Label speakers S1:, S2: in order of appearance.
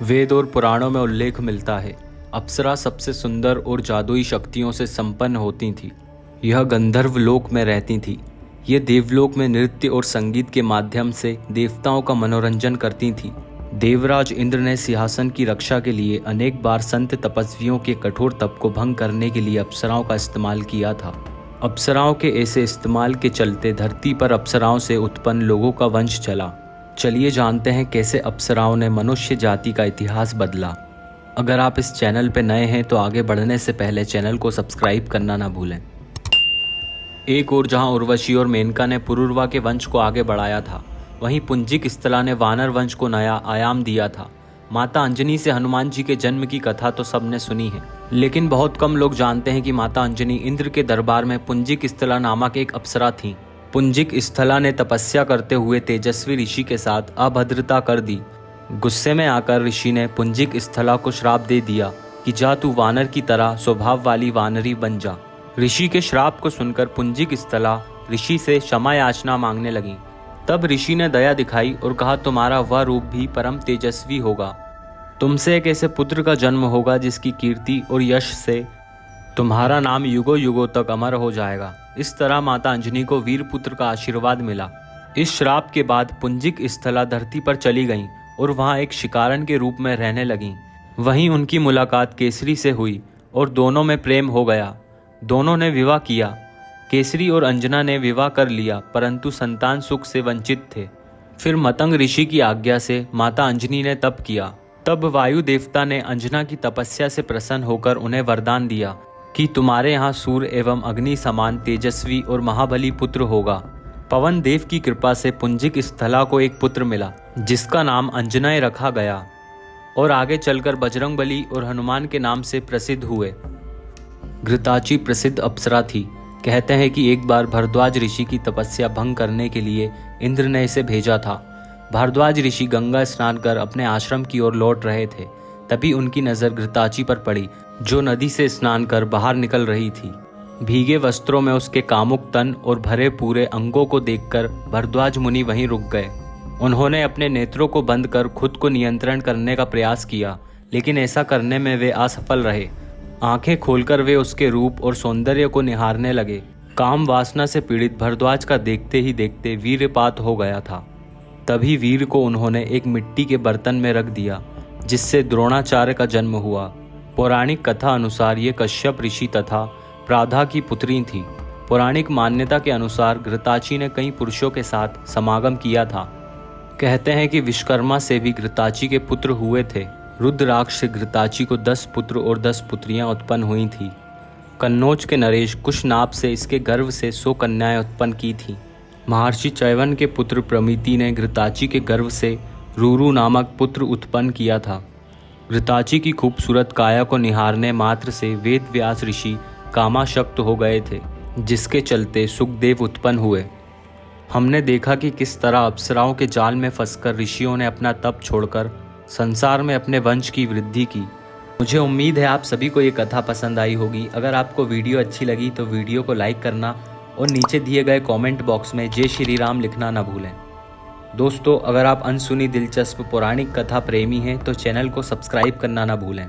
S1: वेद और पुराणों में उल्लेख मिलता है, अप्सरा सबसे सुंदर और जादुई शक्तियों से संपन्न होती थी। यह गंधर्व लोक में रहती थी। ये देवलोक में नृत्य और संगीत के माध्यम से देवताओं का मनोरंजन करती थी। देवराज इंद्र ने सिंहासन की रक्षा के लिए अनेक बार संत तपस्वियों के कठोर तप को भंग करने के लिए अप्सराओं का इस्तेमाल किया था। अप्सराओं के ऐसे इस्तेमाल के चलते धरती पर अप्सराओं से उत्पन्न लोगों का वंश चला। चलिए जानते हैं कैसे अप्सराओं ने मनुष्य जाति का इतिहास बदला। अगर आप इस चैनल पर नए हैं तो आगे बढ़ने से पहले चैनल को सब्सक्राइब करना ना भूलें। एक और जहां उर्वशी और मेनका ने पुरुरवा के वंश को आगे बढ़ाया था, वहीं पुंजिक स्थला ने वानर वंश को नया आयाम दिया था। माता अंजनी से हनुमान जी के जन्म की कथा तो सबने सुनी है, लेकिन बहुत कम लोग जानते हैं कि माता अंजनी इंद्र के दरबार में पुंजिक स्थला नामक एक अप्सरा थी। पुंजिक स्थला ने तपस्या करते हुए तेजस्वी ऋषि के साथ अभद्रता कर दी। गुस्से में आकर ऋषि ने पुंजिक स्थला को श्राप दे दिया कि जा तू वानर की तरह स्वभाव वाली वानरी बन जा। ऋषि के श्राप को सुनकर पुंजिक स्थला ऋषि से क्षमा याचना मांगने लगी। तब ऋषि ने दया दिखाई और कहा, तुम्हारा वह रूप भी परम तेजस्वी होगा। तुमसे एक ऐसे पुत्र का जन्म होगा जिसकी कीर्ति और यश से तुम्हारा नाम युगों युगों तक अमर हो जाएगा। इस तरह माता अंजनी को वीर पुत्र का आशीर्वाद मिला। इस श्राप के बाद पुंजिक स्थला धरती पर चली गईं और वहां एक शिकारन के रूप में रहने लगीं। वहीं उनकी मुलाकात केसरी से हुई और दोनों में प्रेम हो गया। दोनों ने विवाह किया। केसरी और अंजना ने विवाह कर लिया, परंतु संतान सुख से वंचित थे। फिर मतंग ऋषि की आज्ञा से माता अंजनी ने तप किया। तब वायु देवता ने अंजना की तपस्या से प्रसन्न होकर उन्हें वरदान दिया कि तुम्हारे यहाँ सूर्य एवं अग्नि समान तेजस्वी और महाबली पुत्र होगा। पवन देव की कृपा से पुंजिक स्थला को एक पुत्र मिला, जिसका नाम अंजनय रखा गया और आगे चलकर बजरंगबली और हनुमान के नाम से प्रसिद्ध हुए। घृताची प्रसिद्ध अप्सरा थी। कहते हैं कि एक बार भारद्वाज ऋषि की तपस्या भंग करने के लिए इंद्र ने इसे भेजा था। भारद्वाज ऋषि गंगा स्नान कर अपने आश्रम की ओर लौट रहे थे। तभी उनकी नज़र घृताची पर पड़ी, जो नदी से स्नान कर बाहर निकल रही थी। भीगे वस्त्रों में उसके कामुक तन और भरे पूरे अंगों को देखकर भारद्वाज मुनि वहीं रुक गए। उन्होंने अपने नेत्रों को बंद कर खुद को नियंत्रण करने का प्रयास किया, लेकिन ऐसा करने में वे असफल रहे। आंखें खोलकर वे उसके रूप और सौंदर्य को निहारने लगे। काम वासना से पीड़ित भारद्वाज का देखते ही देखते वीर्यपात हो गया था। तभी वीर को उन्होंने एक मिट्टी के बर्तन में रख दिया, जिससे द्रोणाचार्य का जन्म हुआ। पौराणिक कथा अनुसार ये कश्यप ऋषि तथा प्राधा की पुत्री थी। पौराणिक मान्यता के अनुसार घृताची ने कई पुरुषों के साथ समागम किया था। कहते हैं कि विश्वकर्मा से भी घृताची के पुत्र हुए थे। रुद्राक्ष से घृताची को 10 पुत्र और 10 पुत्रियां उत्पन्न हुई थी। कन्नौज के नरेश कुशनाभ से इसके गर्भ से 100 कन्याएं उत्पन्न की थीं। महर्षि चैवन के पुत्र प्रमिति ने घृताची के गर्भ से रूरू नामक पुत्र उत्पन्न किया था। घृताची की खूबसूरत काया को निहारने मात्र से वेद व्यास ऋषि कामाशक्त हो गए थे, जिसके चलते सुखदेव उत्पन्न हुए। हमने देखा कि किस तरह अप्सराओं के जाल में फंसकर ऋषियों ने अपना तप छोड़कर संसार में अपने वंश की वृद्धि की। मुझे उम्मीद है आप सभी को ये कथा पसंद आई होगी। अगर आपको वीडियो अच्छी लगी तो वीडियो को लाइक करना और नीचे दिए गए कमेंट बॉक्स में जय श्री राम लिखना ना भूलें। दोस्तों, अगर आप अनसुनी दिलचस्प पौराणिक कथा प्रेमी हैं तो चैनल को सब्सक्राइब करना ना भूलें।